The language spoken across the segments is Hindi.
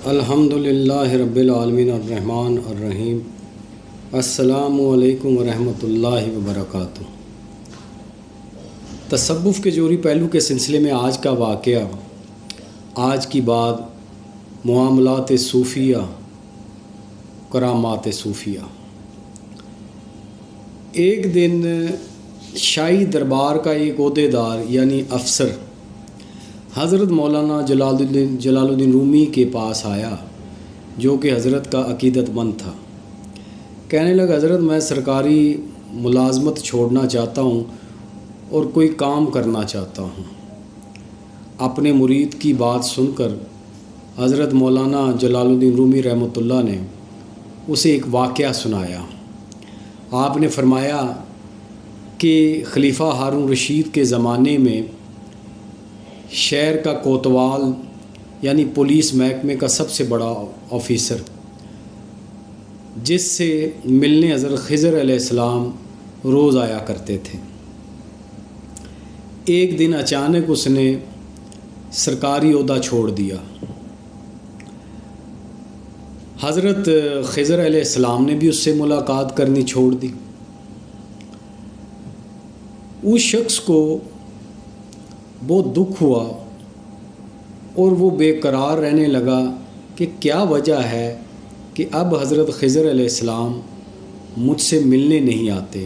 अल्हम्दुलिल्लाहि रब्बिल आलमीन अर्रहमान अर्रहीम। अस्सलामु अलैकुम वरहमतुल्लाहि वबरकातुहू। तसव्वुफ़ के जोरी पहलू के सिलसिले में आज का वाक़या, आज की बात, मुआमलात सूफ़िया, करामात सूफ़िया। एक दिन शाही दरबार का एक ओहदेदार यानी अफसर हज़रत मौलाना जलालुद्दीन रूमी के पास आया, जो कि हज़रत का अक़ीदतमंद था। कहने लगा, हज़रत मैं सरकारी मुलाजमत छोड़ना चाहता हूँ और कोई काम करना चाहता हूँ। अपने मुरीद की बात सुनकर हज़रत मौलाना जलालुद्दीन रूमी रहमतुल्लाह ने उसे एक वाक़या सुनाया। आपने फरमाया कि खलीफा हारून रशीद के ज़माने में शहर का कोतवाल यानी पुलिस महकमे का सबसे बड़ा ऑफिसर, जिससे मिलने हज़रत ख़िज़र अलैहिस्सलाम रोज़ आया करते थे, एक दिन अचानक उसने सरकारी ओहदा छोड़ दिया। हज़रत ख़िज़र अलैहिस्सलाम ने भी उससे मुलाकात करनी छोड़ दी। उस शख्स को बहुत दुख हुआ और वो बेकरार रहने लगा कि क्या वजह है कि अब हज़रत ख़िज़र अलैहिस्सलाम मुझसे मिलने नहीं आते,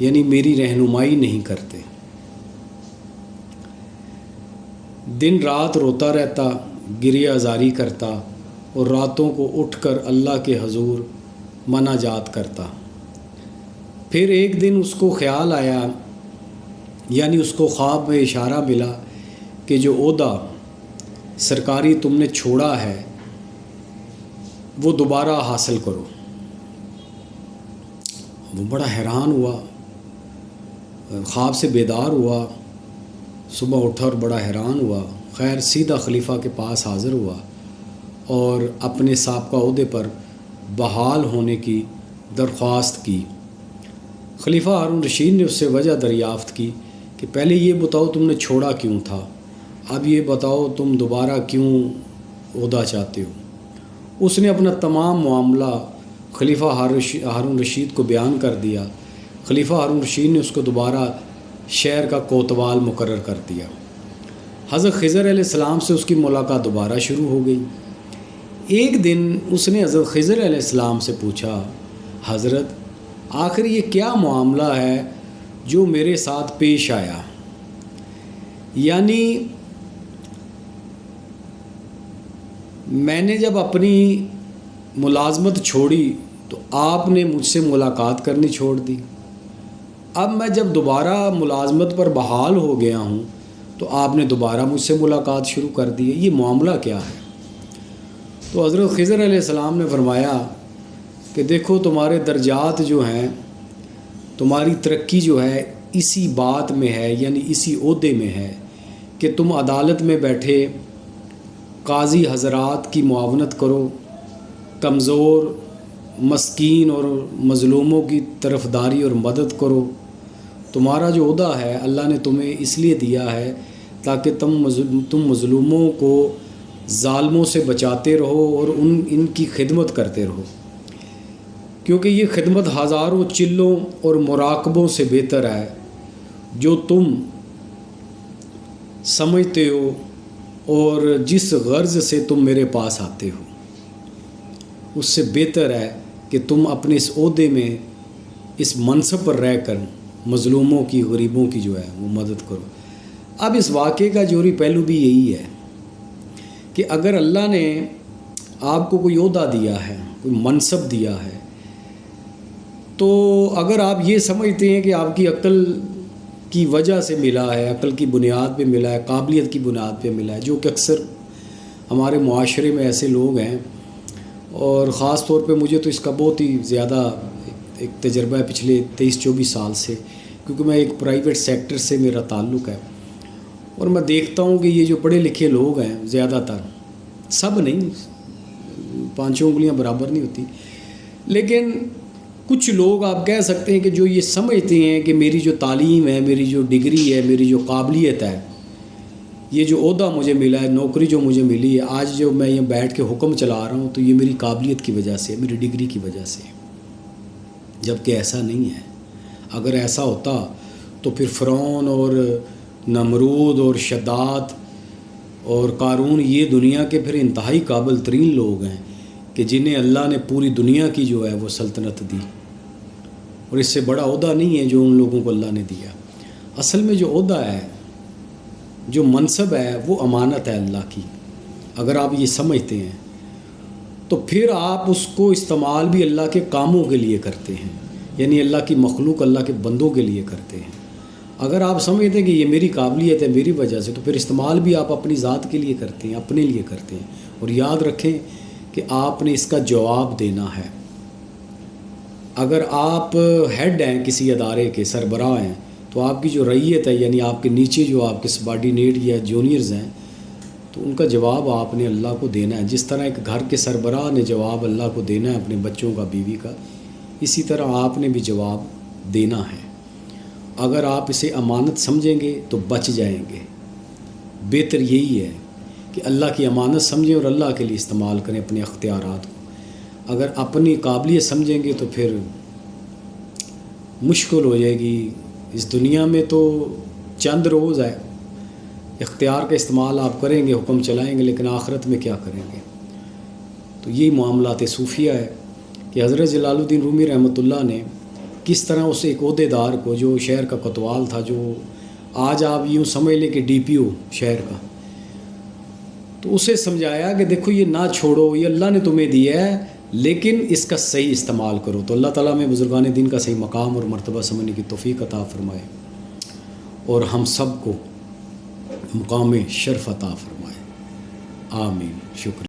यानी मेरी रहनुमाई नहीं करते। दिन रात रोता रहता, गिरिया ज़ारी करता और रातों को उठकर अल्लाह के हजूर मनाजात करता। फिर एक दिन उसको ख़्याल आया, यानी उसको ख्वाब में इशारा मिला कि जो ओहदा सरकारी तुमने छोड़ा है वो दोबारा हासिल करो। वो बड़ा हैरान हुआ, ख्वाब से बेदार हुआ, सुबह उठा और बड़ा हैरान हुआ। खैर सीधा खलीफा के पास हाज़िर हुआ और अपने साबका ओहदे पर बहाल होने की दरख्वास्त की। खलीफा हारून रशीद ने उससे वजह दरियाफ़्त की कि पहले ये बताओ तुमने छोड़ा क्यों था, अब ये बताओ तुम दोबारा क्यों ओहदा चाहते हो। उसने अपना तमाम मामला खलीफा हारून रशीद को बयान कर दिया। खलीफा हारून रशीद ने उसको दोबारा शहर का कोतवाल मुकर्रर कर दिया। हज़रत ख़िज़र अलैहिस्सलाम से उसकी मुलाकात दोबारा शुरू हो गई। एक दिन उसने हज़रत ख़िज़र अलैहिस्सलाम से पूछा, हज़रत आखिर ये क्या मामला है जो मेरे साथ पेश आया, यानी मैंने जब अपनी मुलाजमत छोड़ी तो आपने मुझसे मुलाकात करनी छोड़ दी। अब मैं जब दोबारा मुलाजमत पर बहाल हो गया हूँ तो आपने दोबारा मुझसे मुलाकात शुरू कर दी है, ये मामला क्या है। तो हज़रत ख़िज़र अलैहिस्सलाम ने फरमाया कि देखो तुम्हारे दर्जात जो हैं, तुम्हारी तरक्की जो है इसी बात में है, यानी इसी ओहदे में है कि तुम अदालत में बैठे काजी हज़रात की मुआवनत करो, कमज़ोर, मस्कीन और मज़लूमों की तरफदारी और मदद करो। तुम्हारा जो ओहदा है अल्लाह ने तुम्हें इसलिए दिया है ताकि तुम मज़लूमों को ज़ालिमों से बचाते रहो और इनकी खिदमत करते रहो, क्योंकि ये खिदमत हज़ारों चिल्लों और मुराकबों से बेहतर है जो तुम समझते हो और जिस गर्ज़ से तुम मेरे पास आते हो, उससे बेहतर है कि तुम अपने इस ओहदे में, इस मनसब पर रहकर मज़लूमों की, गरीबों की जो है वो मदद करो। अब इस वाक़े का जोरी पहलू भी यही है कि अगर अल्लाह ने आपको कोई ओहदा दिया है, कोई मनसब दिया है, तो अगर आप ये समझते हैं कि आपकी अक्ल की वजह से मिला है, अक्ल की बुनियाद पे मिला है, काबिलियत की बुनियाद पे मिला है, जो कि अक्सर हमारे मुआशरे में ऐसे लोग हैं, और ख़ास तौर पे मुझे तो इसका बहुत ही ज़्यादा एक तजर्बा है पिछले 23-24 साल से, क्योंकि मैं एक प्राइवेट सेक्टर से मेरा ताल्लुक़ है और मैं देखता हूँ कि ये जो पढ़े लिखे लोग हैं, ज़्यादातर, सब नहीं, पाँचों उंगलियाँ बराबर नहीं होती, लेकिन कुछ लोग आप कह सकते हैं कि जो ये समझते हैं कि मेरी जो तालीम है, मेरी जो डिग्री है, मेरी जो काबिलियत है, ये जो ओहदा मुझे मिला है, नौकरी जो मुझे मिली है, आज जो मैं ये बैठ के हुक्म चला रहा हूँ, तो ये मेरी काबिलियत की वजह से, मेरी डिग्री की वजह से। जबकि ऐसा नहीं है। अगर ऐसा होता तो फिर फ़िरौन और नमरूद और शद्दाद और कारून ये दुनिया के फिर इंतहाई काबिल तरीन लोग हैं कि जिन्हें अल्लाह ने पूरी दुनिया की जो है वो सल्तनत दी, और इससे बड़ा ओहदा नहीं है जो उन लोगों को अल्लाह ने दिया। असल में जो ओहदा है, जो मनसब है, वो अमानत है अल्लाह की। अगर आप ये समझते हैं तो फिर आप उसको इस्तेमाल भी अल्लाह के कामों के लिए करते हैं, यानी अल्लाह की मखलूक, अल्लाह के बंदों के लिए करते हैं। अगर आप समझते हैं कि ये मेरी काबिलियत है, मेरी वजह से, तो फिर इस्तेमाल भी आप अपनी ज़ात के लिए करते हैं, अपने लिए करते हैं। और याद रखें कि आपने इसका जवाब देना है। अगर आप हेड हैं किसी अदारे के, सरबराह हैं, तो आपकी जो रईयत है, यानी आपके नीचे जो आपके सबॉर्डिनेट या जूनियर्स हैं, तो उनका जवाब आपने अल्लाह को देना है। जिस तरह एक घर के सरबराह ने जवाब अल्लाह को देना है अपने बच्चों का, बीवी का, इसी तरह आपने भी जवाब देना है। अगर आप इसे अमानत समझेंगे तो बच जाएंगे। बेहतर यही है कि अल्लाह की अमानत समझें और अल्लाह के लिए इस्तेमाल करें अपने अख्तियारात को। अगर अपनी काबिलियत समझेंगे तो फिर मुश्किल हो जाएगी। इस दुनिया में तो चंद रोज़ है, इख्तियार का इस्तेमाल आप करेंगे, हुक्म चलाएंगे, लेकिन आखिरत में क्या करेंगे? तो यही मामलात सूफिया है कि हज़रत जलालुद्दीन रूमी रहमतुल्लाह ने किस तरह उस एक ओहदेदार को, जो शहर का कोतवाल था, जो आज आप यूँ समझ लें कि DPO शहर का, तो उसे समझाया कि देखो ये ना छोड़ो, ये अल्लाह ने तुम्हें दिया है, लेकिन इसका सही इस्तेमाल करो। तो अल्लाह ताला में बुज़ुर्गान दीन का सही मकाम और मर्तबा समझने की तौफ़ीक़ अता फ़रमाए और हम सब को मुकाम शर्फ़ अता फ़रमाए। आमीन। शुक्रिया।